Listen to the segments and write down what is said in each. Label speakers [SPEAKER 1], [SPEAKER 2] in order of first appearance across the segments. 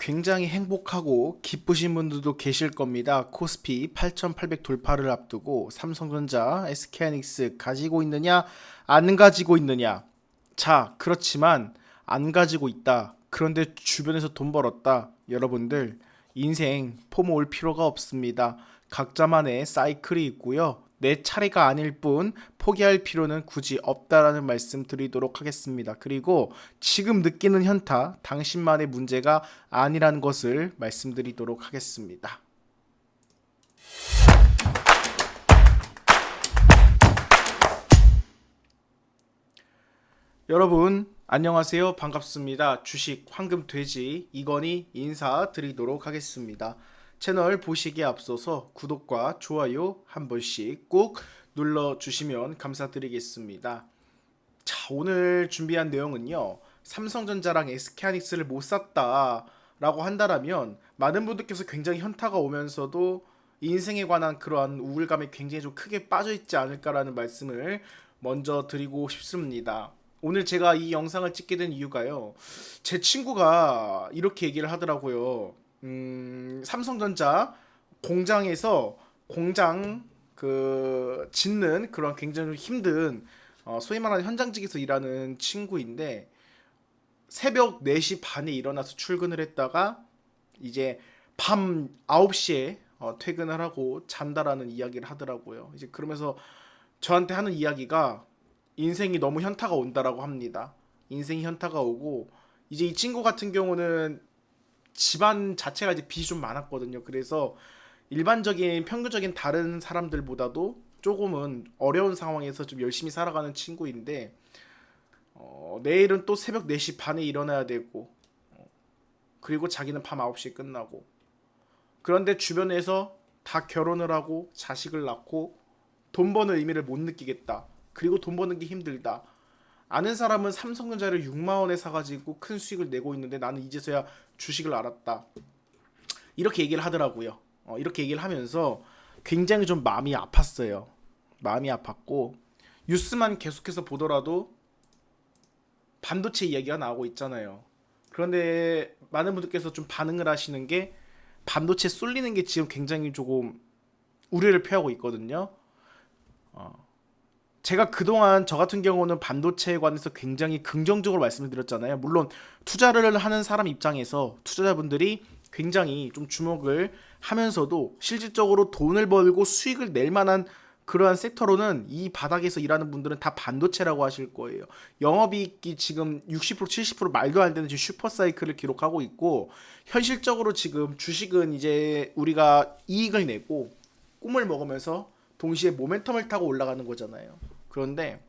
[SPEAKER 1] 굉장히 행복하고 기쁘신 분들도 계실 겁니다. 코스피 8,800 돌파를 앞두고 삼성전자, SK하이닉스 가지고 있느냐, 안 가지고 있느냐. 자, 그렇지만 안 가지고 있다. 그런데 주변에서 돈 벌었다. 여러분들, 인생 포모 올 필요가 없습니다. 각자만의 사이클이 있고요. 내 차례가 아닐 뿐 포기할 필요는 굳이 없다라는 말씀 드리도록 하겠습니다. 그리고 지금 느끼는 현타, 당신만의 문제가 아니라는 것을 말씀드리도록 하겠습니다. 여러분 안녕하세요. 반갑습니다. 주식 황금 돼지 이건희 인사드리도록 하겠습니다. 채널 보시기에 앞서서 구독과 좋아요 한 번씩 꼭 눌러주시면 감사드리겠습니다. 자, 오늘 준비한 내용은요. 삼성전자랑 SK하이닉스를 못 샀다 라고 한다라면 많은 분들께서 굉장히 현타가 오면서도 인생에 관한 그러한 우울감에 굉장히 좀 크게 빠져있지 않을까라는 말씀을 먼저 드리고 싶습니다. 오늘 제가 이 영상을 찍게 된 이유가요. 제 친구가 이렇게 얘기를 하더라고요. 삼성전자 공장에서 공장 짓는 그런 굉장히 힘든 소위 말하는 현장직에서 일하는 친구인데 새벽 4시 반에 일어나서 출근을 했다가 이제 밤 9시에 퇴근을 하고 잔다라는 이야기를 하더라고요. 이제 그러면서 저한테 하는 이야기가 인생이 너무 현타가 온다라고 합니다. 인생이 현타가 오고 이제 이 친구 같은 경우는 집안 자체가 이제 빚이 좀 많았거든요. 그래서 일반적인 평균적인 다른 사람들보다도 조금은 어려운 상황에서 좀 열심히 살아가는 친구인데 내일은 또 새벽 4시 반에 일어나야 되고 그리고 자기는 밤 9시에 끝나고 그런데 주변에서 다 결혼을 하고 자식을 낳고 돈 버는 의미를 못 느끼겠다. 그리고 돈 버는 게 힘들다. 아는 사람은 삼성전자를 6만 원에 사가지고 큰 수익을 내고 있는데 나는 이제서야 주식을 알았다. 이렇게 얘기를 하더라고요. 이렇게 얘기를 하면서 굉장히 좀 마음이 아팠어요. 마음이 아팠고 뉴스만 계속해서 보더라도 반도체 이야기가 나오고 있잖아요. 그런데 많은 분들께서 좀 반응을 하시는 게 반도체 쏠리는 게 지금 굉장히 조금 우려를 표하고 있거든요. 제가 그동안 저 같은 경우는 반도체에 관해서 굉장히 긍정적으로 말씀을 드렸잖아요. 물론 투자를 하는 사람 입장에서 투자자분들이 굉장히 좀 주목을 하면서도 실질적으로 돈을 벌고 수익을 낼 만한 그러한 섹터로는 이 바닥에서 일하는 분들은 다 반도체라고 하실 거예요. 영업이익이 지금 60% 70% 말도 안 되는 지금 슈퍼 사이클을 기록하고 있고 현실적으로 지금 주식은 이제 우리가 이익을 내고 꿈을 먹으면서 동시에 모멘텀을 타고 올라가는 거잖아요. 그런데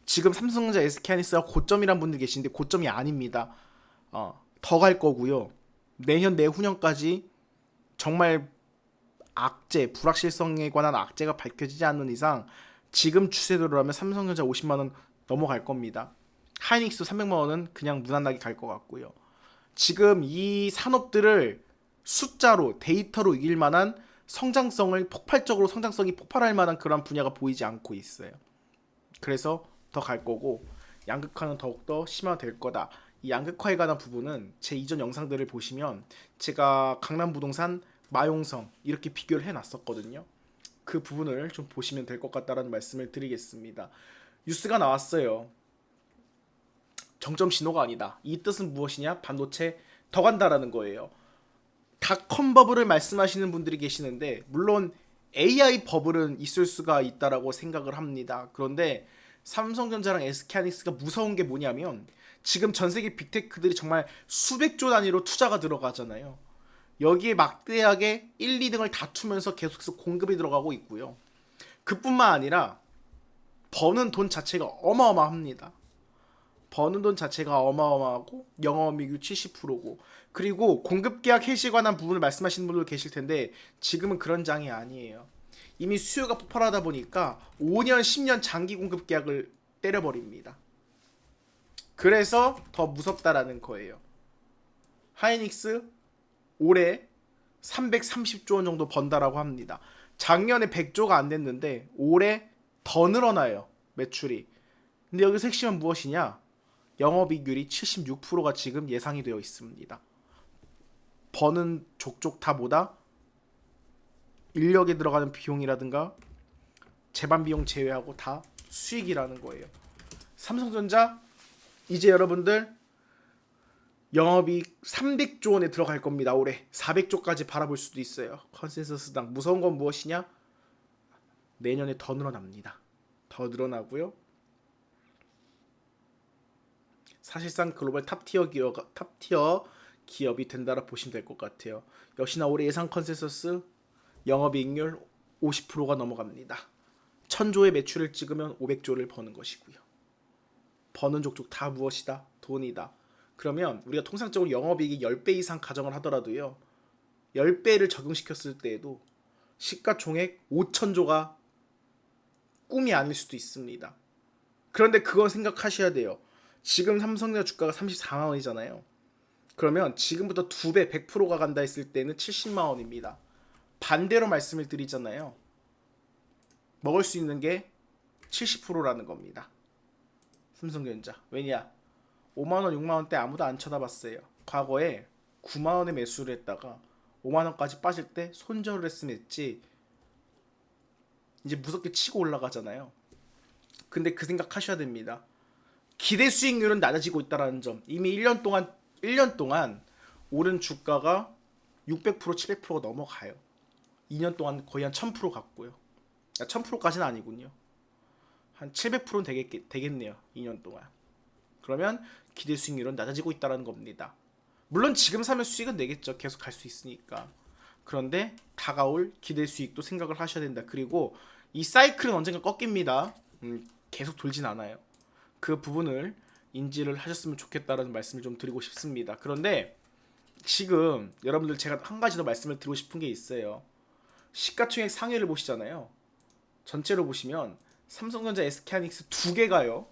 [SPEAKER 1] 지금 삼성전자 SK하이닉스가 고점이란 분들 계신데 고점이 아닙니다. 더 갈 거고요. 내년 내후년까지 정말 악재, 불확실성에 관한 악재가 밝혀지지 않는 이상 지금 추세대로라면 삼성전자 50만 원 넘어갈 겁니다. 하이닉스 300만 원은 그냥 무난하게 갈 것 같고요. 지금 이 산업들을 숫자로 데이터로 이길 만한 성장성을 폭발적으로 성장성이 폭발할 만한 그런 분야가 보이지 않고 있어요. 그래서 더 갈 거고 양극화는 더욱더 심화될 거다. 이 양극화에 관한 부분은 제 이전 영상들을 보시면 제가 강남부동산 마용성 이렇게 비교를 해놨었거든요. 그 부분을 좀 보시면 될 것 같다라는 말씀을 드리겠습니다. 뉴스가 나왔어요. 정점 신호가 아니다. 이 뜻은 무엇이냐? 반도체 더 간다라는 거예요. 닷컴 버블을 말씀하시는 분들이 계시는데 물론 AI 버블은 있을 수가 있다라고 생각을 합니다. 그런데 삼성전자랑 SK하이닉스가 무서운 게 뭐냐면 지금 전 세계 빅테크들이 정말 수백조 단위로 투자가 들어가잖아요. 여기에 막대하게 1, 2등을 다투면서 계속해서 공급이 들어가고 있고요. 그뿐만 아니라 버는 돈 자체가 어마어마합니다. 버는 돈 자체가 어마어마하고 영업이익률 70%고 그리고 공급계약 해지에 관한 부분을 말씀하시는 분들 계실 텐데 지금은 그런 장이 아니에요. 이미 수요가 폭발하다 보니까 5년 10년 장기 공급계약을 때려버립니다. 그래서 더 무섭다라는 거예요. 하이닉스 올해 330조 원 정도 번다라고 합니다. 작년에 100조가 안 됐는데 올해 더 늘어나요. 매출이. 근데 여기서 핵심은 무엇이냐? 영업이익률이 76%가 지금 예상이 되어 있습니다. 버는 족족 다 뭐다? 인력에 들어가는 비용이라든가 제반 비용 제외하고 다 수익이라는 거예요. 삼성전자 이제 여러분들 영업이익 300조 원에 들어갈 겁니다. 올해 400조까지 바라볼 수도 있어요. 컨센서스당. 무서운 건 무엇이냐? 내년에 더 늘어납니다. 더 늘어나고요. 사실상 글로벌 탑티어 기업이 된다라 보시면 될 것 같아요. 역시나 올해 예상 컨센서스 영업이익률 50%가 넘어갑니다. 1000조의 매출을 찍으면 500조를 버는 것이고요. 버는 족족 다 무엇이다? 돈이다. 그러면 우리가 통상적으로 영업이익이 10배 이상 가정을 하더라도요. 10배를 적용시켰을 때에도 시가총액 5천조가 꿈이 아닐 수도 있습니다. 그런데 그건 생각하셔야 돼요. 지금 삼성전자 주가가 34만 원이잖아요. 그러면 지금부터 2배 100%가 간다 했을 때는 70만 원입니다. 반대로 말씀을 드리잖아요. 먹을 수 있는 게 70%라는 겁니다. 삼성전자. 왜냐? 5만원 6만원대 아무도 안 쳐다봤어요. 과거에 9만원에 매수를 했다가 5만원까지 빠질 때 손절을 했으면 했지 이제 무섭게 치고 올라가잖아요. 근데 그 생각 하셔야 됩니다. 기대 수익률은 낮아지고 있다는 점. 이미 1년 동안 오른 주가가 600% 700%가 넘어가요. 2년 동안 거의 한 1000% 갔고요. 1000%까지는 아니군요. 한 700%는 되겠네요. 2년 동안. 그러면 기대 수익률은 낮아지고 있다는 겁니다. 물론 지금 사면 수익은 내겠죠. 계속 갈 수 있으니까. 그런데 다가올 기대 수익도 생각을 하셔야 된다. 그리고 이 사이클은 언젠가 꺾입니다. 계속 돌진 않아요. 그 부분을 인지를 하셨으면 좋겠다라는 말씀을 좀 드리고 싶습니다. 그런데 지금 여러분들 제가 한 가지 더 말씀을 드리고 싶은 게 있어요. 시가총액 상위를 보시잖아요. 전체로 보시면 삼성전자, SK하이닉스 두 개가요.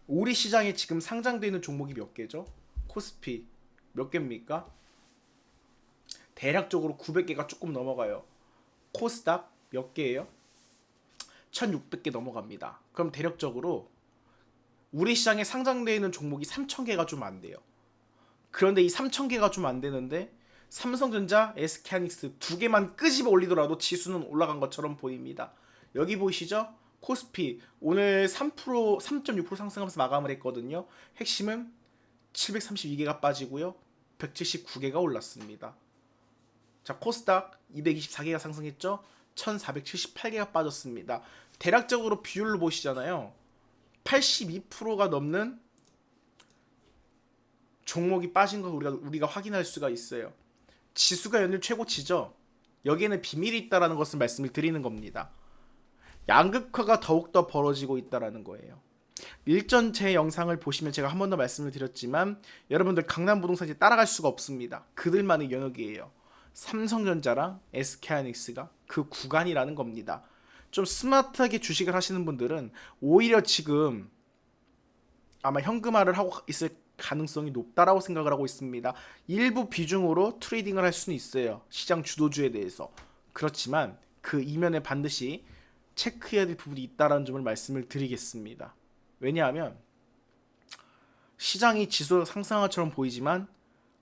[SPEAKER 1] 우리 시장에 지금 상장되어 있는 종목이 몇 개죠? 코스피 몇 개입니까? 대략적으로 900개가 조금 넘어가요. 코스닥 몇 개예요? 1600개 넘어갑니다. 그럼 대략적으로 우리 시장에 상장되어 있는 종목이 3000개가 좀 안 돼요. 그런데 이 3000개가 좀 안 되는데 삼성전자, SK하이닉스 두 개만 끄집어 올리더라도 지수는 올라간 것처럼 보입니다. 여기 보이시죠? 코스피 오늘 3.6% 상승하면서 마감을 했거든요. 핵심은 732개가 빠지고요. 179개가 올랐습니다. 자, 코스닥 224개가 상승했죠. 1478개가 빠졌습니다. 대략적으로 비율로 보시잖아요. 82%가 넘는 종목이 빠진 걸 우리가 확인할 수가 있어요. 지수가 연일 최고치죠. 여기에는 비밀이 있다는 것을 말씀을 드리는 겁니다. 양극화가 더욱더 벌어지고 있다는 거예요. 일전 제 영상을 보시면 제가 한 번 더 말씀을 드렸지만 여러분들 강남부동산이 따라갈 수가 없습니다. 그들만의 영역이에요. 삼성전자랑 SK하이닉스가 그 구간이라는 겁니다. 좀 스마트하게 주식을 하시는 분들은 오히려 지금 아마 현금화를 하고 있을 가능성이 높다라고 생각을 하고 있습니다. 일부 비중으로 트레이딩을 할 수는 있어요. 시장 주도주에 대해서. 그렇지만 그 이면에 반드시 체크해야 될 부분이 있다는 점을 말씀을 드리겠습니다. 왜냐하면 시장이 지수 상승한 것처럼 보이지만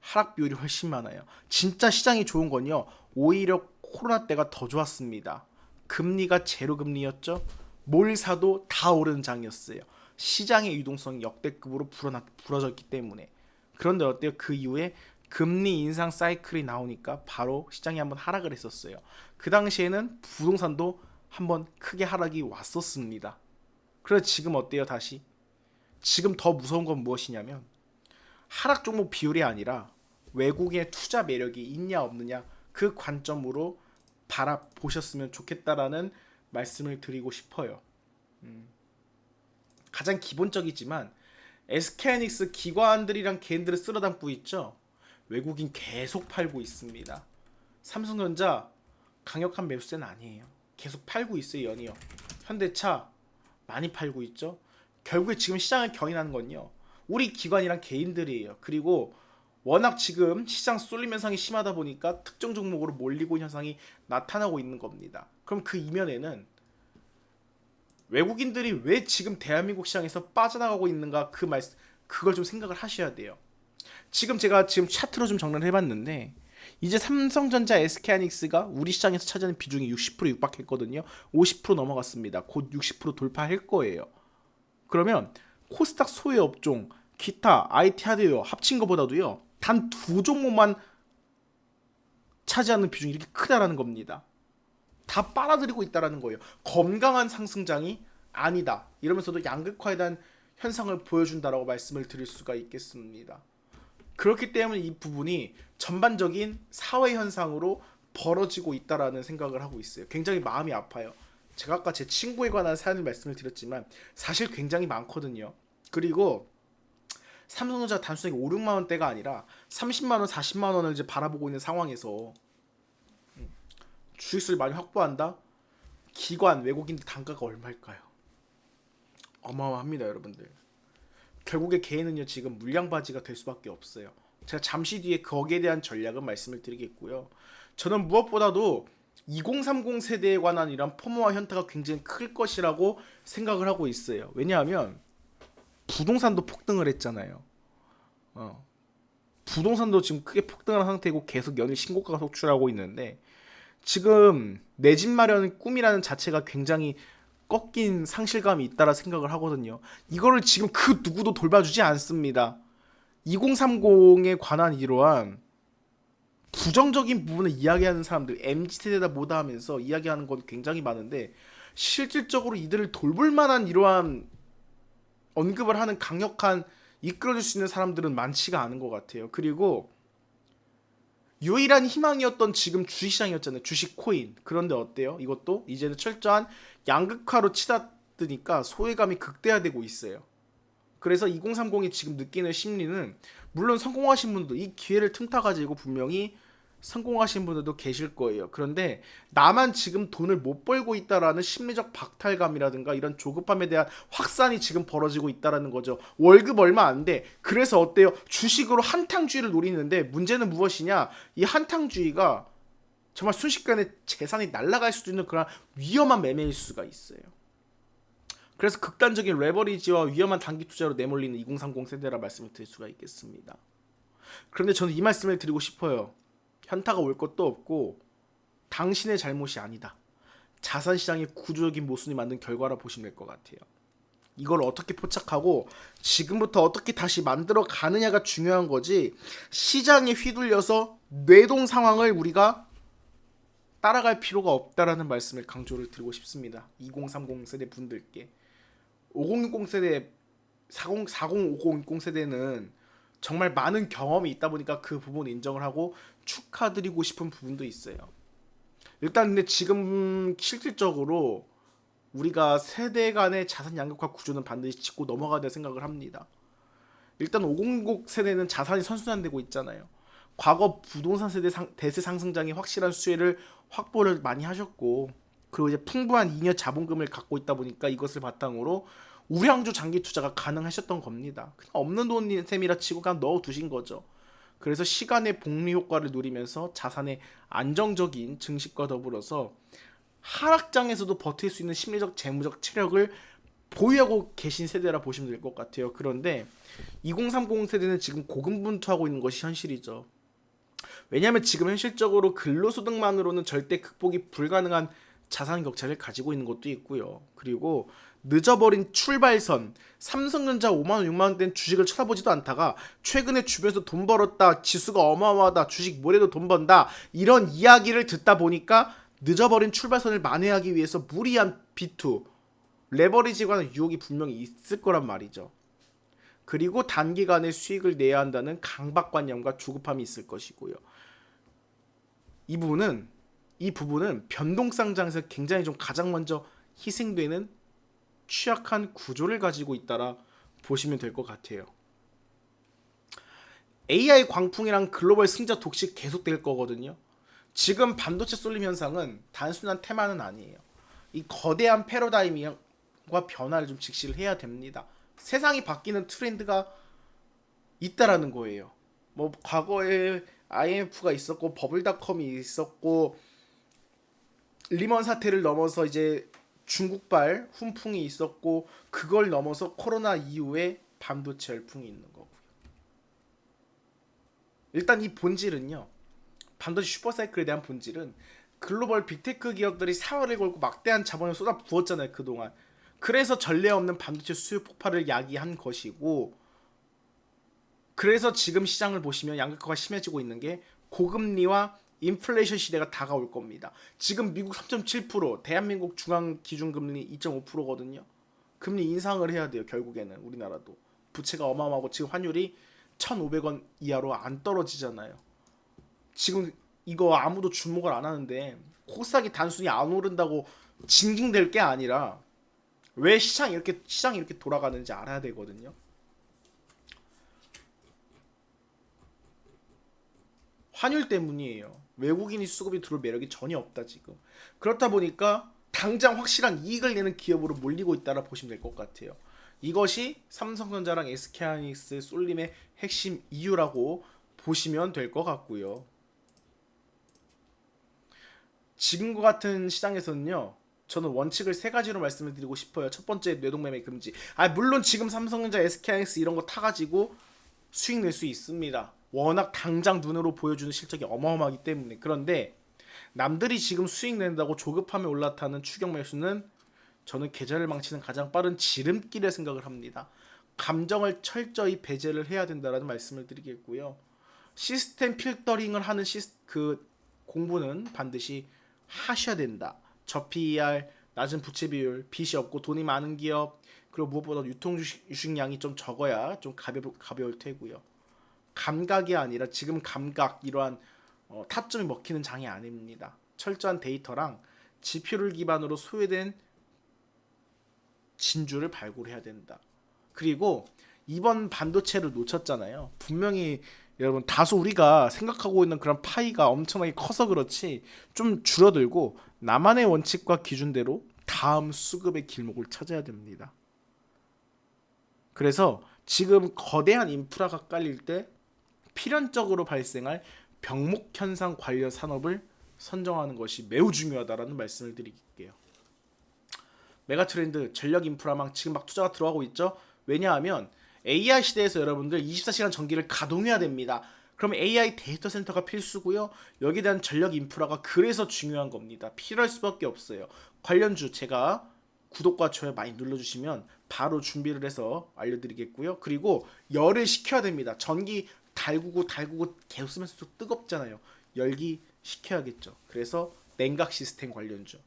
[SPEAKER 1] 하락 비율이 훨씬 많아요. 진짜 시장이 좋은 건요. 오히려 코로나 때가 더 좋았습니다. 금리가 제로 금리였죠. 뭘 사도 다 오르는 장이었어요. 시장의 유동성이 역대급으로 불어졌기 때문에. 그런데 어때요? 그 이후에 금리 인상 사이클이 나오니까 바로 시장이 한번 하락을 했었어요. 그 당시에는 부동산도 한번 크게 하락이 왔었습니다. 그래서 지금 어때요? 다시 지금 더 무서운 건 무엇이냐면 하락 종목 비율이 아니라 외국의 투자 매력이 있냐 없느냐 그 관점으로 바라보셨으면 좋겠다라는 말씀을 드리고 싶어요. 가장 기본적이지만 SK하이닉스 기관들이랑 개인들을 쓸어담고 있죠. 외국인 계속 팔고 있습니다. 삼성전자 강력한 매수세는 아니에요. 계속 팔고 있어요. 연이어. 현대차 많이 팔고 있죠. 결국에 지금 시장을 견인하는 건요. 우리 기관이랑 개인들이에요. 그리고 워낙 지금 시장 쏠림 현상이 심하다 보니까 특정 종목으로 몰리고 있는 현상이 나타나고 있는 겁니다. 그럼 그 이면에는 외국인들이 왜 지금 대한민국 시장에서 빠져나가고 있는가 그걸 좀 생각을 하셔야 돼요. 제가 차트로 좀 정리를 해봤는데 이제 삼성전자, SK하이닉스가 우리 시장에서 차지하는 비중이 60% 육박했거든요. 50% 넘어갔습니다. 곧 60% 돌파할 거예요. 그러면 코스닥 소외 업종, 기타, IT 하드웨어 합친 것보다도요. 단 두 종목만 차지하는 비중이 이렇게 크다라는 겁니다. 다 빨아들이고 있다라는 거예요. 건강한 상승장이 아니다. 이러면서도 양극화에 대한 현상을 보여준다라고 말씀을 드릴 수가 있겠습니다. 그렇기 때문에 이 부분이 전반적인 사회 현상으로 벌어지고 있다라는 생각을 하고 있어요. 굉장히 마음이 아파요. 제가 아까 제 친구에 관한 사연을 말씀을 드렸지만 사실 굉장히 많거든요. 그리고 삼성전자 단순하게 5, 6만 원대가 아니라 30만 원, 40만 원을 이제 바라보고 있는 상황에서 주식수를 많이 확보한다? 기관, 외국인들 단가가 얼마일까요? 어마어마합니다, 여러분들. 결국에 개인은요 지금 물량바지가 될 수밖에 없어요. 제가 잠시 뒤에 거기에 대한 전략은 말씀을 드리겠고요. 저는 무엇보다도 2030 세대에 관한 이런 포모와 현타가 굉장히 클 것이라고 생각을 하고 있어요. 왜냐하면 부동산도 폭등을 했잖아요. 부동산도 지금 크게 폭등한 상태고 계속 연일 신고가가 속출하고 있는데 지금 내 집 마련 꿈이라는 자체가 굉장히 꺾인 상실감이 있다라 생각을 하거든요. 이거를 지금 그 누구도 돌봐주지 않습니다. 2030에 관한 이러한 부정적인 부분을 이야기하는 사람들, MZ세대다 뭐다 하면서 이야기하는 건 굉장히 많은데 실질적으로 이들을 돌볼 만한 이러한 언급을 하는 강력한 이끌어줄 수 있는 사람들은 많지가 않은 것 같아요. 그리고 유일한 희망이었던 지금 주식시장이었잖아요. 주식 코인. 그런데 어때요? 이것도 이제는 철저한 양극화로 치닫으니까 소외감이 극대화되고 있어요. 그래서 2030이 지금 느끼는 심리는 물론 성공하신 분도 이 기회를 틈타가지고 분명히 성공하신 분들도 계실 거예요. 그런데 나만 지금 돈을 못 벌고 있다라는 심리적 박탈감이라든가 이런 조급함에 대한 확산이 지금 벌어지고 있다라는 거죠. 월급 얼마 안 돼. 그래서 어때요? 주식으로 한탕주의를 노리는데 문제는 무엇이냐? 이 한탕주의가 정말 순식간에 재산이 날아갈 수도 있는 그런 위험한 매매일 수가 있어요. 그래서 극단적인 레버리지와 위험한 단기 투자로 내몰리는 2030 세대라 말씀을 드릴 수가 있겠습니다. 그런데 저는 이 말씀을 드리고 싶어요. 현타가 올 것도 없고 당신의 잘못이 아니다. 자산시장의 구조적인 모순이 만든 결과라 보시면 될 것 같아요. 이걸 어떻게 포착하고 지금부터 어떻게 다시 만들어 가느냐가 중요한 거지 시장에 휘둘려서 뇌동 상황을 우리가 따라갈 필요가 없다라는 말씀을 강조를 드리고 싶습니다. 2030 세대 분들께 5060 세대 50 세대는 정말 많은 경험이 있다 보니까 그 부분 인정을 하고 축하드리고 싶은 부분도 있어요. 일단 근데 지금 실질적으로 우리가 세대 간의 자산 양극화 구조는 반드시 짚고 넘어가야 될 생각을 합니다. 일단 5060 세대는 자산이 선순환되고 있잖아요. 과거 부동산 세대 대세 상승장이 확실한 수혜를 확보를 많이 하셨고 그리고 이제 풍부한 잉여 자본금을 갖고 있다 보니까 이것을 바탕으로 우량주 장기 투자가 가능하셨던 겁니다. 그냥 없는 돈 셈이라 치고 그냥 넣어두신 거죠. 그래서 시간의 복리 효과를 누리면서 자산의 안정적인 증식과 더불어서 하락장에서도 버틸 수 있는 심리적 재무적 체력을 보유하고 계신 세대라 보시면 될 것 같아요. 그런데 2030 세대는 지금 고군분투하고 있는 것이 현실이죠. 왜냐하면 지금 현실적으로 근로소득만으로는 절대 극복이 불가능한 자산 격차를 가지고 있는 것도 있고요. 그리고 늦어버린 출발선, 삼성전자 5만원 6만원대는 주식을 쳐다보지도 않다가 최근에 주변에서 돈 벌었다, 지수가 어마어마하다, 주식 뭐래도 돈 번다 이런 이야기를 듣다 보니까 늦어버린 출발선을 만회하기 위해서 무리한 비투, 레버리지에 관한 유혹이 분명히 있을 거란 말이죠. 그리고 단기간에 수익을 내야 한다는 강박관념과 조급함이 있을 것이고요. 이 부분은 변동성장에서 굉장히 좀 가장 먼저 희생되는 취약한 구조를 가지고 있다라 보시면 될 것 같아요. AI 광풍이랑 글로벌 승자 독식 계속될 거거든요. 지금 반도체 쏠림 현상은 단순한 테마는 아니에요. 이 거대한 패러다임과 변화를 좀 직시를 해야 됩니다. 세상이 바뀌는 트렌드가 있다라는 거예요. 뭐 과거에 IMF가 있었고 버블닷컴이 있었고 리먼 사태를 넘어서 이제 중국발 훈풍이 있었고 그걸 넘어서 코로나 이후에 반도체 열풍이 있는 거고요. 일단 이 본질은요. 반도체 슈퍼사이클에 대한 본질은 글로벌 빅테크 기업들이 사활을 걸고 막대한 자본을 쏟아 부었잖아요. 그동안. 그래서 전례 없는 반도체 수요 폭발을 야기한 것이고, 그래서 지금 시장을 보시면 양극화가 심해지고 있는 게 고금리와 인플레이션 시대가 다가올 겁니다. 지금 미국 3.7%, 대한민국 중앙기준금리 2.5%거든요. 금리 인상을 해야 돼요. 결국에는 우리나라도. 부채가 어마어마하고 지금 환율이 1,500원 이하로 안 떨어지잖아요. 지금 이거 아무도 주목을 안 하는데 코스닥이 단순히 안 오른다고 징징댈 게 아니라 왜 시장이 이렇게 돌아가는지 알아야 되거든요. 환율 때문이에요. 외국인이 수급이 들어올 매력이 전혀 없다 지금. 그렇다 보니까 당장 확실한 이익을 내는 기업으로 몰리고 있다라 보시면 될 것 같아요. 이것이 삼성전자랑 SK하이닉스 쏠림의 핵심 이유라고 보시면 될 것 같고요. 지금과 같은 시장에서는요. 저는 원칙을 세 가지로 말씀을 드리고 싶어요. 첫 번째, 뇌동매매 금지. 물론 지금 삼성전자, SK하이닉스 이런 거 타가지고 수익 낼 수 있습니다. 워낙 당장 눈으로 보여주는 실적이 어마어마하기 때문에. 그런데 남들이 지금 수익 낸다고 조급함에 올라타는 추격 매수는 저는 계좌를 망치는 가장 빠른 지름길에 생각을 합니다. 감정을 철저히 배제를 해야 된다라는 말씀을 드리겠고요. 시스템 필터링을 하는 그 공부는 반드시 하셔야 된다. 저PER, 낮은 부채 비율, 빚이 없고 돈이 많은 기업, 그리고 무엇보다 유통 주식량이 좀 적어야 좀 가벼울 테고요. 감각이 아니라 지금 감각 이러한 타점이 먹히는 장이 아닙니다. 철저한 데이터랑 지표를 기반으로 소외된 진주를 발굴해야 된다. 그리고 이번 반도체를 놓쳤잖아요. 분명히 여러분 다소 우리가 생각하고 있는 그런 파이가 엄청나게 커서 그렇지 좀 줄어들고 나만의 원칙과 기준대로 다음 수급의 길목을 찾아야 됩니다. 그래서 지금 거대한 인프라가 깔릴 때 필연적으로 발생할 병목 현상 관련 산업을 선정하는 것이 매우 중요하다라는 말씀을 드릴게요. 메가트렌드 전력 인프라망 지금 막 투자가 들어가고 있죠. 왜냐하면 AI 시대에서 여러분들 24시간 전기를 가동해야 됩니다. 그럼 AI 데이터 센터가 필수고요. 여기에 대한 전력 인프라가 그래서 중요한 겁니다. 필요할 수밖에 없어요. 관련주 제가 구독과 좋아요 많이 눌러주시면 바로 준비를 해서 알려드리겠고요. 그리고 열을 식혀야 됩니다. 전기 달구고 계속 쓰면서 뜨겁잖아요. 열기 식혀야겠죠. 그래서 냉각 시스템 관련주.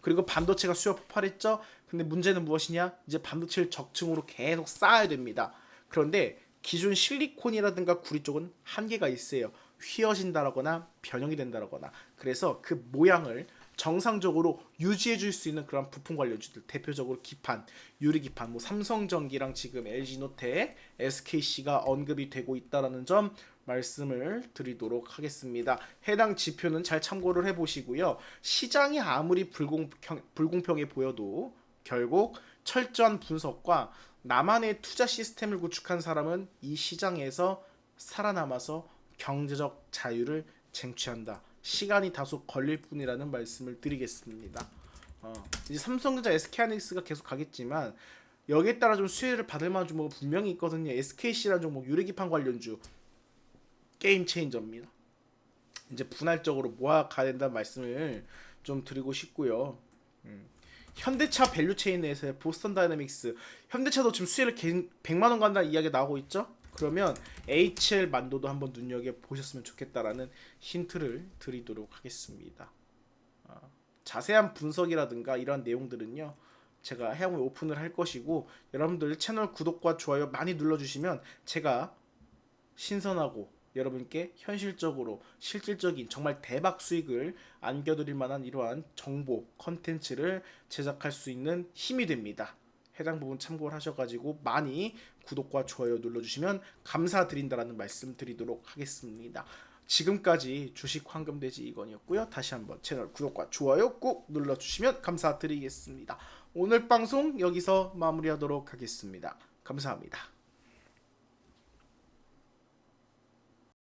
[SPEAKER 1] 그리고 반도체가 수요 폭발했죠. 근데 문제는 무엇이냐? 이제 반도체를 적층으로 계속 쌓아야 됩니다. 그런데 기존 실리콘이라든가 구리 쪽은 한계가 있어요. 휘어진다거나 변형이 된다거나. 그래서 그 모양을 정상적으로 유지해 줄 수 있는 그런 부품 관련주들, 대표적으로 기판, 유리기판, 뭐 삼성전기랑 지금 LG노텍, SKC가 언급이 되고 있다라는 점 말씀을 드리도록 하겠습니다. 해당 지표는 잘 참고를 해보시고요. 시장이 아무리 불공평해 보여도 결국 철저한 분석과 나만의 투자 시스템을 구축한 사람은 이 시장에서 살아남아서 경제적 자유를 쟁취한다. 시간이 다소 걸릴 뿐이라는 말씀을 드리겠습니다. 이제 삼성전자, SK하이닉스가 계속 가겠지만 여기에 따라 좀 수혜를 받을 만한 종목은 분명히 있거든요. SKC라는 종목 유리기판 관련주 게임 체인저입니다. 이제 분할적으로 모아 가야 된다는 말씀을 좀 드리고 싶고요. 현대차 밸류체인 내에서의 보스턴 다이내믹스, 현대차도 지금 수혜를 100만 원 간다는 이야기가 나오고 있죠. 그러면 HL 만도도 한번 눈여겨 보셨으면 좋겠다라는 힌트를 드리도록 하겠습니다. 자세한 분석이라든가 이런 내용들은요, 제가 향후에 오픈을 할 것이고, 여러분들 채널 구독과 좋아요 많이 눌러주시면 제가 신선하고 여러분께 현실적으로 실질적인 정말 대박 수익을 안겨드릴 만한 이러한 정보 컨텐츠를 제작할 수 있는 힘이 됩니다. 해당 부분 참고를 하셔가지고 많이 구독과 좋아요 눌러주시면 감사드린다라는 말씀 드리도록 하겠습니다. 지금까지 주식 황금돼지 이건이었고요. 다시 한번 채널 구독과 좋아요 꼭 눌러주시면 감사드리겠습니다. 오늘 방송 여기서 마무리하도록 하겠습니다. 감사합니다.